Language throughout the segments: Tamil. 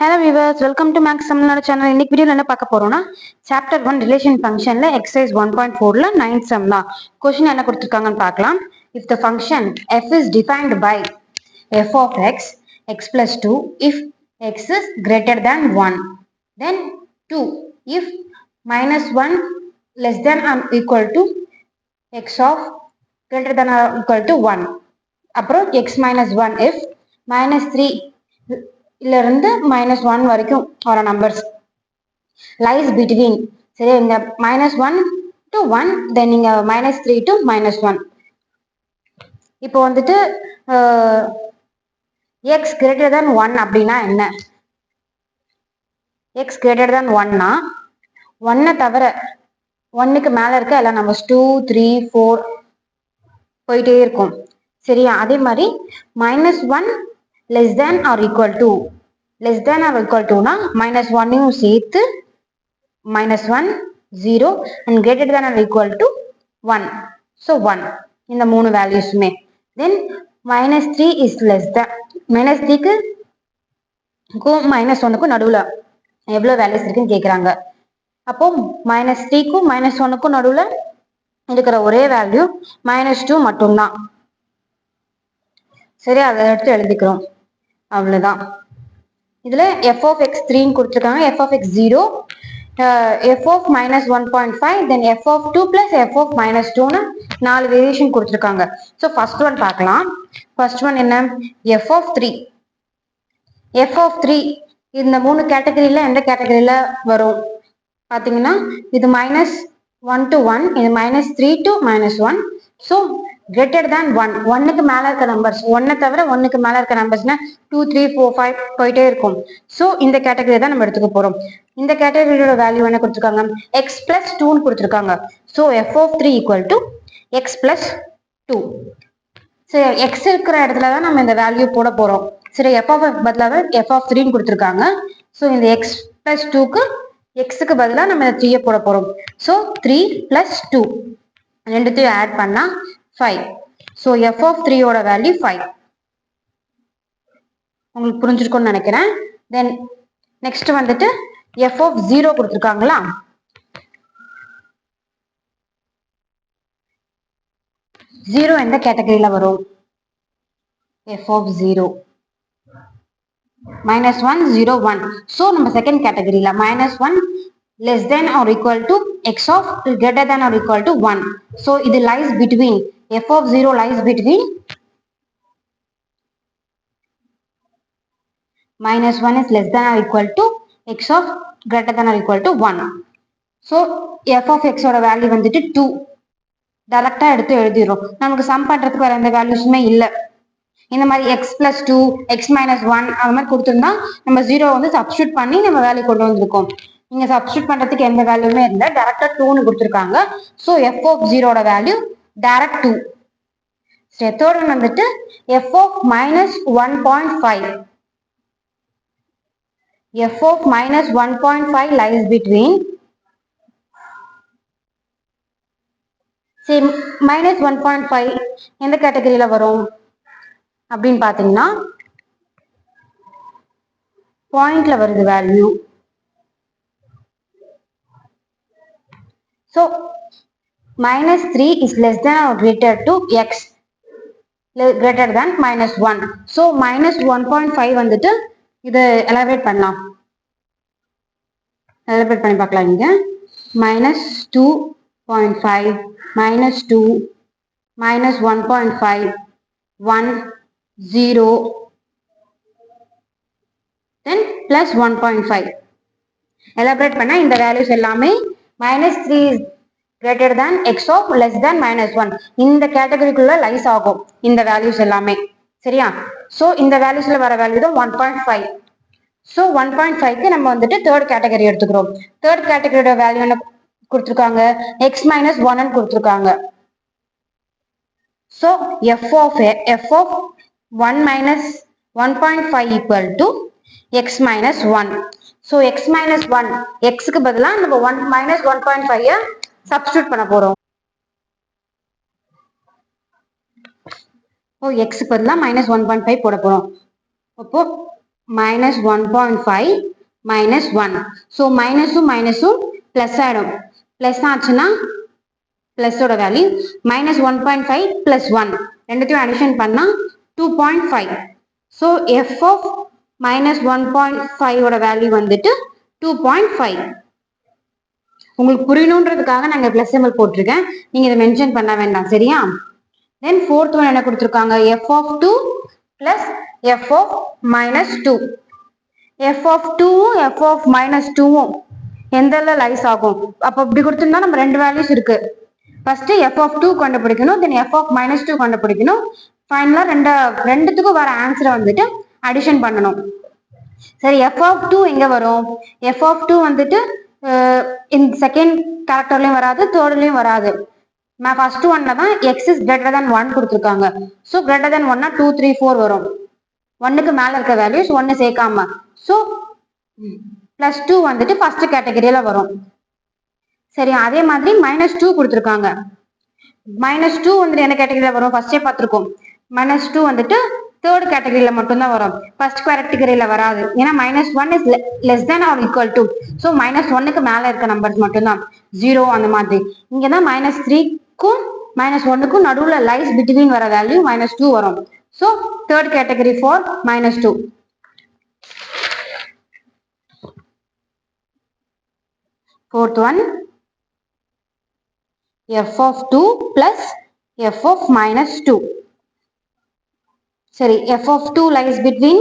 Hello viewers, welcome to Max Samnada channel. இன்னைக்கு வீடியோல என்ன பார்க்க போறோம்னா சாப்டர் 1 ரிலேஷன் ஃபங்க்ஷன்ல எக்சர்சைஸ் 1.4ல 9th sum தான். क्वेश्चन என்ன கொடுத்திருக்காங்கன்னு பார்க்கலாம். If the function f is defined by f of x x plus 2 if x is greater than 1, then 2 if minus 1 less than or equal to x of greater than or equal to 1, அப்புறம் x minus 1 if minus 3 இல்ல இருந்து -1 வரைக்கும் வர நம்பர்ஸ் லைஸ் பிட்வீன். சரி, இந்த -1 to 1, தென் நீங்க -3 to -1. இப்போ வந்துட்டு x greater than 1 அப்படின்னா என்ன? x greater than 1னா 1 தவிர 1க்கு மேல இருக்க எல்லா நம்பர்ஸ் 2 3 4 போயிட்டே இருக்கும். சரியா? அதே மாதிரி -1 less than or equal to, less than or equal to னா -1 சேர்த்து -1 0 and greater than or equal to 1, so 1 இந்த மூணு வேல்யூஸ்மே. then -3 is less than, -3க்கு -1க்கும் நடுவுல எவ்வளவு வேல்யூஸ் இருக்குன்னு கேக்குறாங்க. அப்போ -3க்கும் -1க்கும் நடுவுல இருக்கிற ஒரே வேல்யூ -2 மட்டும்தான். சரி, அதை எடுத்து எழுதிக்கிறோம். அவ்வளவுதான். இதுல f of x 3 கொடுத்திருக்காங்க, f of x 0, f of -1.5, then f of 2 plus f of -2 னு 4 வேரியேஷன் கொடுத்திருக்காங்க. சோ ஃபர்ஸ்ட் ஒன் பார்க்கலாம். ஃபர்ஸ்ட் ஒன் என்ன? f of 3. f of 3 இந்த மூணு கேட்டகரியில எந்த கேட்டகரியில வரும் பாத்தீங்கன்னா, இது -1 to 1, இது -3 to -1. so greater than 1, 1க்கு மேல இருக்க நம்பர்ஸ், 1 தவிர 1க்கு மேல இருக்க நம்பர்ஸ்னா 2 3 4 5 போயிட்டே இருக்கும். சோ இந்த கேட்டகரி தான் நம்ம எடுத்துக்க போறோம். இந்த கேட்டகரியோட வேல்யூ என்ன கொடுத்திருக்காங்க? x plus 2 னு கொடுத்திருக்காங்க. So f of 3 equal to x plus 2. சரி, x இருக்கிற இடத்துல தான் நம்ம இந்த வேல்யூ போட போறோம். சரி, f of பதிலாக f of 3 னு கொடுத்திருக்காங்க. சோ இந்த x plus 2க்கு x-க்கு பதிலா நம்ம இந்த 3 போட போறோம். சோ 3 plus 2 ரெண்டுத்தையும் ஆட் பண்ணா 5. so f of 3 ஓட வேல்யூ 5. உங்களுக்கு புரிஞ்சிருக்கும்னு நினைக்கிறேன். தென் நெக்ஸ்ட் வந்துட்டு f of 0 கொடுத்திருக்காங்களா? ஜீரோ எந்த கேட்டகரியில வரும்? f of 0 -1 0 1. so நம்ம செகண்ட் கேட்டகரியில -1 less than or equal to x of greater than or equal to 1. so இது lies between, f of 0 lies between -1 is less than or equal to x of greater than or equal to 1. so f of x ஓட வேல்யூ வந்துட்டு 2. டைரக்டா எடுத்து எழுதிரும். நமக்கு சம் பண்றதுக்கு வேற எந்த வேல்யூஸுமே இல்ல. இந்த மாதிரி x plus 2 x minus 1 அது மாதிரி கொடுத்திருந்தா நம்ம 0 வந்து சப்ஸ்டியூட் பண்ணி நம்ம வேல்யூ கொண்டு வந்திருக்கோம். நீங்க சப்ஸ்டியூட் பண்றதுக்கு எந்த வேல்யூமே இல்ல, டைரக்டா 2னு கொடுத்திருக்காங்க. சோ f of 0 ஓட வேல்யூ டைரக்ட் 2. சரி, தேர்ட் ஒன் வந்துட்டு f of -1.5. f of -1.5 lies between, சரி -1.5 எந்த கேட்டகரியில வரும் அப்படின்னு பாத்தீங்கன்னா, பாயிண்ட்ல வருது value. so -3 is less than or greater to x greater than -1. so -1.5 வந்துட்டு இது எலாபரேட் பண்ணலாம். எலாபரேட் பண்ணி பார்க்கலாம். இங்க -2.5 -2 -1.5 1 0 then +1.5 எலாபரேட் பண்ணா இந்த வேல்யூஸ் எல்லாமே -3 is greater than x of less than -1 இந்த கேட்டகரிக்குள்ள லைஸ் ஆகும் இந்த வேல்யூஸ் எல்லாமே. சரியா? சோ இந்த வேல்யூஸ்ல வர வேல்யூ தான் 1.5. சோ 1.5க்கு நம்ம வந்துட்டு தேர்ட் கேட்டகரி எடுத்துக்கிறோம். தேர்ட் கேட்டகரியோட வேல்யூ என்ன கொடுத்திருக்காங்க? x minus 1 னு கொடுத்திருக்காங்க. So f of 1 minus 1.5 equal to x minus 1. so x minus 1, x-க்கு பதிலா நம்ம 1 minus 1.5 சப்ஸ்டியூட் பண்ண போறோம். x-க்கு பதிலா -1.5 போட போறோம். அப்போ minus 1.5 minus 1. So minusum minusum plus ஆயிடும். plus ஆச்சுன்னா plus ஓட வேல்யூ minus 1.5 plus 1 ரெண்டுத்தையும் addition பண்ணா 2.5. so f of minus 1.5 ஓட வேல்யூ வந்துட்டு 2.5. உங்களுக்கு புரியணுன்றதுக்காக நாங்க பிளஸ் சிம்பல் போட்டிருக்கேன், நீங்க இதை மென்ஷன் பண்ண வேண்டாம் சரியா. தென் ஃபோர்த் ஒன் என்ன கொடுத்துருக்காங்க, f of 2 plus f of minus 2. f of 2 f of minus 2 எந்தல lies ஆகும், அப்ப இப்படி கொடுத்திருந்தா நம்ம ரெண்டு வேல்யூஸ் இருக்கு. ஃபர்ஸ்ட் f of 2 கண்டுபிடிக்கணும், தென் f of minus 2 கண்டுபிடிக்கணும். ஃபைனலா ரெண்டுத்துக்கும் வர ஆன்சரை வந்துட்டு அடிஷன் பண்ணணும். சரி, f of 2 எங்க வரும், f of 2 வந்துட்டு இந்த செகண்ட் கேரக்டர்லயும் வராது, தேர்ட்லயும் வராது. ஃபர்ஸ்ட் ஒன்ல தான் x is greater than 1 கொடுத்துருக்காங்க. ஸோ greater than 1னா 2 3 4 வரும். 1க்கு மேல இருக்க வேல்யூஸ் 1 சேர்க்காம, ஸோ +2 வந்துட்டு ஃபர்ஸ்ட் கேட்டகரியில வரும். சரி, அதே மாதிரி -2 கொடுத்துருக்காங்க. -2 வந்துட்டு என்ன கேட்டகரியில வரும், ஃபர்ஸ்டே பார்த்துருக்கோம். -2 வந்துட்டு தேர்ட் கேட்டகரியில மட்டும்தான் வரும், ஃபர்ஸ்ட் கேட்டகரியில வராது. ஏன்னா -1 is less than or equal to, so -1க்கு மேல இருக்க நம்பர்ஸ் மட்டும்தான் 0 அந்த மாதிரி. இங்கதான் -3க்கும் -1க்கும் நடுவுல லைஸ் பிட்வீன் வர வேல்யூ -2 வரும். So third category for -2. Fourth one, f of 2 plus f of minus 2. Sorry, f of 2 lies between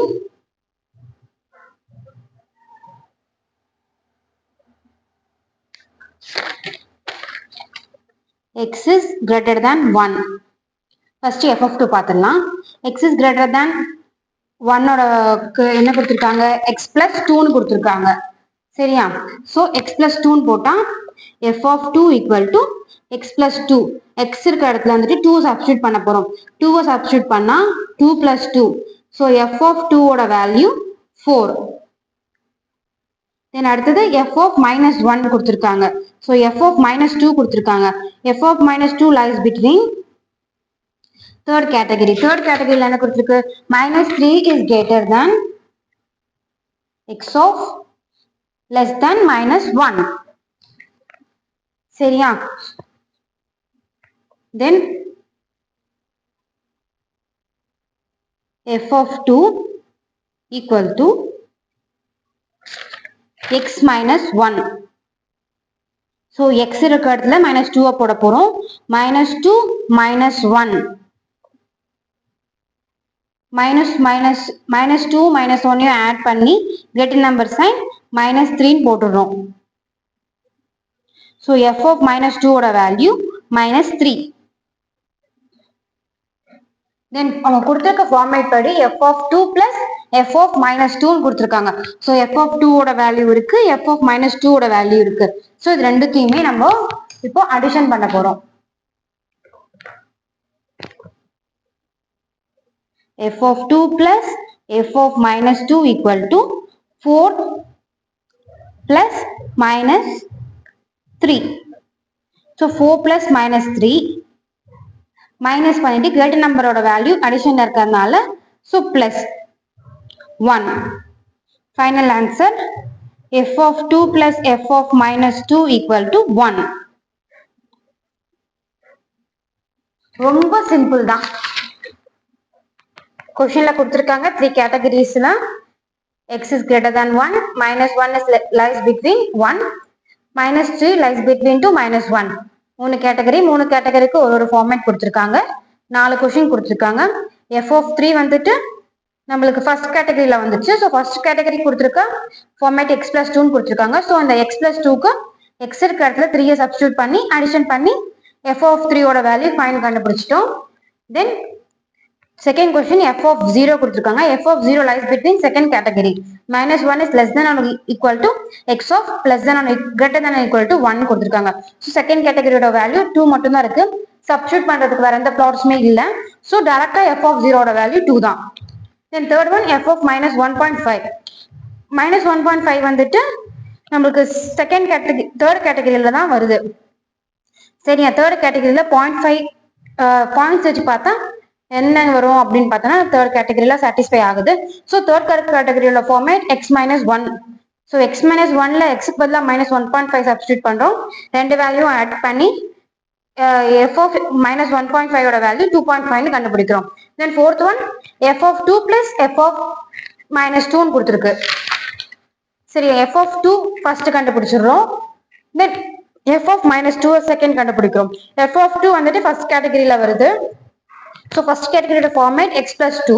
x is greater than 1. First f of 2 பார்த்துடலாம். x is greater than 1 ஓட என்ன கொடுத்துருக்காங்க, x plus 2ன்னு கொடுத்துருக்காங்க சரியா. ஸோ x plus 2ன்னு போட்டா f of 2 equal to x plus 2. x இருக்க இடத்துல வந்துட்டு 2 சப்ஸ்டியூட் பண்ண போறோம். 2 சப்ஸ்டியூட் பண்ணா 2 plus 2. ஸோ f of 2 ஓட வேல்யூ 4. தென் அடுத்தது f of minus 1 கொடுத்துருக்காங்க. ஸோ f of minus 2 கொடுத்துருக்காங்க. f of minus 2 lies between third category. third category என்ன கொடுத்துருக்கு, -3 is greater than x of less than -1 சரியா. then f of 2 equal to x minus 1. so x இருக்க இடத்துல -2 போட போறோம். -2 minus 1 -2 minus 1 ஆட் பண்ணி greater number sign -3 போட்டுறோம். so f of -2 ஓட வேல்யூ -3. then அவங்க கொடுத்திருக்க ஃபார்மேட் படி f of 2 plus f of -2 கொடுத்திருக்காங்க. so f of 2 ஓட வேல்யூ இருக்கு, f of -2 ஓட வேல்யூ இருக்கு. so இது ரெண்டுத்தையுமே நம்ம இப்போ அடிஷன் பண்ண போறோம். f of 2 plus f of -2 equal to 4 plus -3. so 4 plus -3 minus பண்ணிட்டு கிரேட்டர் நம்பரோட வேல்யூ அடிஷன்ல இருக்கிறதுனால so plus 1. Final answer f of 2 plus f of -2 equal to 1. ரொம்ப சிம்பிள் தான். கொஸ்டின்ல கொடுத்திருக்காங்க 3 கேட்டகரிஸ்ல x is greater than 1, -1 is lies between 1, -3 lies between 2, -1. 3 category, 3 கேட்டகரிக்கு ஒரு ஃபார்மேட் கொடுத்திருக்காங்க. 4 கொஸ்டின் கொடுத்திருக்காங்க. f of 3 வந்துட்டு நம்மளுக்கு ஃபர்ஸ்ட் கேட்டகரியில வந்துச்சு. ஸோ ஃபர்ஸ்ட் கேட்டகரி கொடுத்திருக்க ஃபார்மேட் x plus 2 கொடுத்திருக்காங்க. ஸோ அந்த x plus 2க்கு x இருக்க இடத்துல 3 சப்ஸ்டியூட் பண்ணி அடிஷன் பண்ணி f of 3 ஓட வேல்யூ ஃபைனல் கண்டுபிடிச்சிட்டோம். Then second question f of 0 கொடுத்திருக்காங்க. f of 0 lies between second category. -1 is less than or equal to x of less than or greater than or equal to 1 கொடுத்திருக்காங்க. ஸோ செகண்ட் கேட்டகரியோட வேல்யூ 2 மட்டும் தான் இருக்கு. சப்ஸ்டியூட் பண்றதுக்கு வேற எந்த ப்ளாட்ஸுமே இல்லை. ஸோ டைரக்டா f of 0 ஓட வேல்யூ 2 தான். Then third one f of -1.5. -1.5 வந்துட்டு நம்மளுக்கு செகண்ட் கேட்டகரி தேர்ட் கேட்டகரியில தான் வருது சரியா. தேர்ட் கேட்டகரியில 0.5 பாயிண்ட்ஸ் வச்சு பார்த்தா என்ன வரும் அப்படின்னு பார்த்தோம்னா தேர்ட் கேட்டகரியில சாட்டிஸ்ஃபை ஆகுது. ஸோ தேர்ட் கேட்டகரியோட format x minus one. So x minus ஒன்ல எக்ஸுக்கு பதிலாக -1.5 சப்ஸ்டியூட் பண்றோம். ரெண்டு வேல்யூ ஆட் பண்ணி எஃப் ஆஃப் மைனஸ் 1.5 ஓட வேல்யூ 2.5 கண்டுபிடிக்கிறோம். Then fourth one f of 2 plus F of -2 கொடுத்துருக்கு. சரி, எஃப் ஆஃப் 2 ஃபர்ஸ்ட் கண்டுபிடிச்சிடுறோம். தென் எஃப் ஆஃப் -2 செகண்ட் கண்டுபிடிக்கிறோம். எஃப் ஆஃப் 2 வந்துட்டு ஃபர்ஸ்ட் கேட்டகரியில வருது. ஸோ ஃபர்ஸ்ட் கேட்டகரியோட format x plus 2.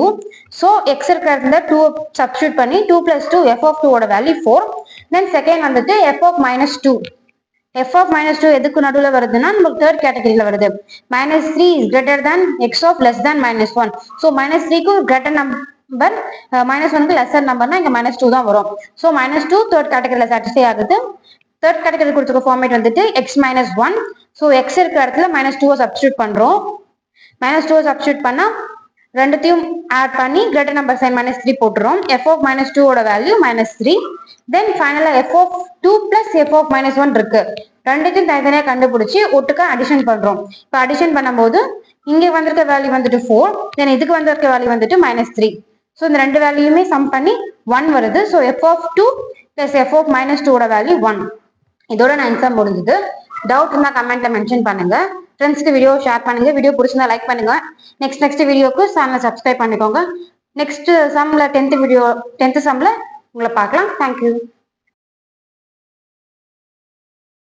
So X இருக்கிறதுல 2 சப்ஸ்டியூட் பண்ணி 2 பிளஸ் 2 எஃப் ஆஃப் 2 ஓட வேல்யூ 4. தென் செகண்ட் வந்துட்டு எஃப் ஆஃப் -2. எஃப் ஆஃப் -2 எதுக்கு நடுவில் வருதுன்னா நமக்கு தேர்ட் கேட்டகரியில வருது. -3 is greater than x of less than -1. So -3க்கு கிரேட்டர் நம்பர், -1க்கு லெஸர் நம்பர்னா இங்க -2 தான் வரும். ஸோ -2 தேர்ட் கேட்டகரியில சாட்டிஸ்ஃபை ஆகுது. தேர்ட் கேட்டகரி கொடுத்துருக்க ஃபார்மேட் வந்துட்டு எக்ஸ் -1. ஸோ எக்ஸ் இருக்கிற இடத்துல -2 சப்ஸ்டியூட் பண்றோம். -2 சப்ஸ்டியூட் பண்ணா ரெண்டுத்தையும் ஆட் பண்ணி கிரேட்டர் நம்பர் சைன் -3 போட்டுறோம். எஃப் ஆஃப் -2 ஓட வேல்யூ -3. தென் ஃபைனலா F of 2 plus F of -1 இருக்கு. ரெண்டுத்தையும் தனித்தனியா கண்டுபிடிச்சி ஒட்டுக்கா அடிஷன் பண்றோம். இப்போ அடிஷன் பண்ணும்போது இங்க வந்திருக்க வேல்யூ வந்துட்டு 4. தென் இதுக்கு வந்திருக்க வேல்யூ வந்துட்டு -3. ஸோ இந்த ரெண்டு வேல்யூமே சம் பண்ணி 1 வருது. So F of 2 plus F of -2 ஓட வேல்யூ 1. இதோட நான் எக்ஸாம் முடிஞ்சது. டவுட் இருந்தா கமெண்ட்ல மென்ஷன் பண்ணுங்க. ஃப்ரெண்ட்ஸ்க்கு வீடியோ ஷேர் பண்ணுங்க. வீடியோ பிடிச்சிருந்தா லைக் பண்ணுங்க. நெக்ஸ்ட் வீடியோக்கு சேனலை சப்ஸ்கிரைப் பண்ணிக்கோங்க. நெக்ஸ்ட் சம்ல 10th சம்ல உங்களை பார்க்கலாம். தேங்க்யூ.